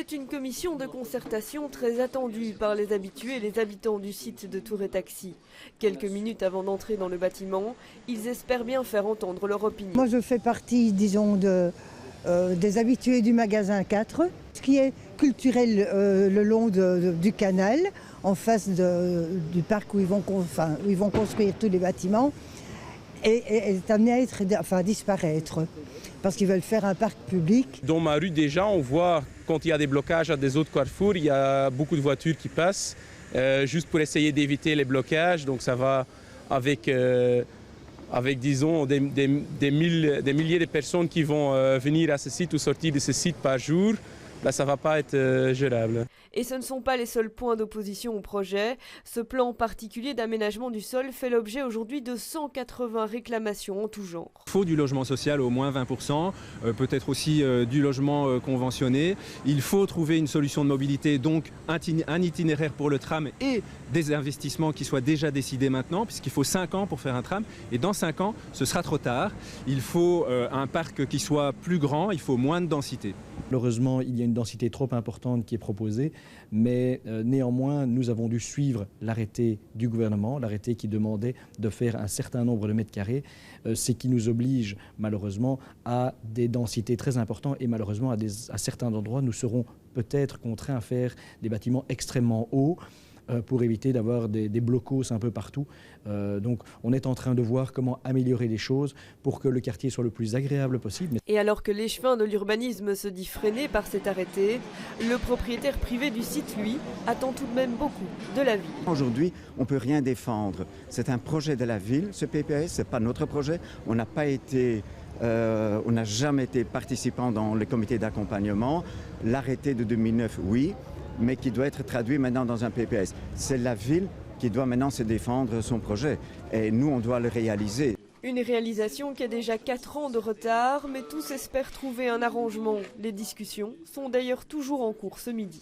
C'est une commission de concertation très attendue par les habitués et les habitants du site de Tour et Taxi. Quelques minutes avant d'entrer dans le bâtiment, ils espèrent bien faire entendre leur opinion. Moi je fais partie, disons, des habitués du magasin 4, ce qui est culturel le long du canal, en face du parc où ils vont construire tous les bâtiments, est amené à disparaître. Parce qu'ils veulent faire un parc public. Dans ma rue déjà, on voit quand il y a des blocages à des autres carrefours, il y a beaucoup de voitures qui passent, juste pour essayer d'éviter les blocages. Donc ça va avec disons, des milliers de personnes qui vont venir à ce site ou sortir de ce site par jour. Là, ça ne va pas être gérable. Et ce ne sont pas les seuls points d'opposition au projet. Ce plan particulier d'aménagement du sol fait l'objet aujourd'hui de 180 réclamations en tout genre. Il faut du logement social au moins 20%, peut-être aussi du logement conventionné. Il faut trouver une solution de mobilité, donc un itinéraire pour le tram et des investissements qui soient déjà décidés maintenant, puisqu'il faut 5 ans pour faire un tram. Et dans 5 ans, ce sera trop tard. Il faut un parc qui soit plus grand, il faut moins de densité. Malheureusement, il y a une densité trop importante qui est proposée, mais néanmoins, nous avons dû suivre l'arrêté du gouvernement, l'arrêté qui demandait de faire un certain nombre de mètres carrés, ce qui nous oblige malheureusement à des densités très importantes et malheureusement à certains endroits, nous serons peut-être contraints à faire des bâtiments extrêmement hauts, pour éviter d'avoir des blocos un peu partout. Donc on est en train de voir comment améliorer les choses pour que le quartier soit le plus agréable possible. Et alors que l'échevin de l'urbanisme se dit freiné par cet arrêté, le propriétaire privé du site, lui, attend tout de même beaucoup de la ville. Aujourd'hui, on ne peut rien défendre. C'est un projet de la ville, ce PPS, ce n'est pas notre projet. On n'a jamais été participant dans le comité d'accompagnement. L'arrêté de 2009, oui, mais qui doit être traduit maintenant dans un PPS. C'est la ville qui doit maintenant se défendre son projet. Et nous, on doit le réaliser. Une réalisation qui a déjà 4 ans de retard, mais tous espèrent trouver un arrangement. Les discussions sont d'ailleurs toujours en cours ce midi.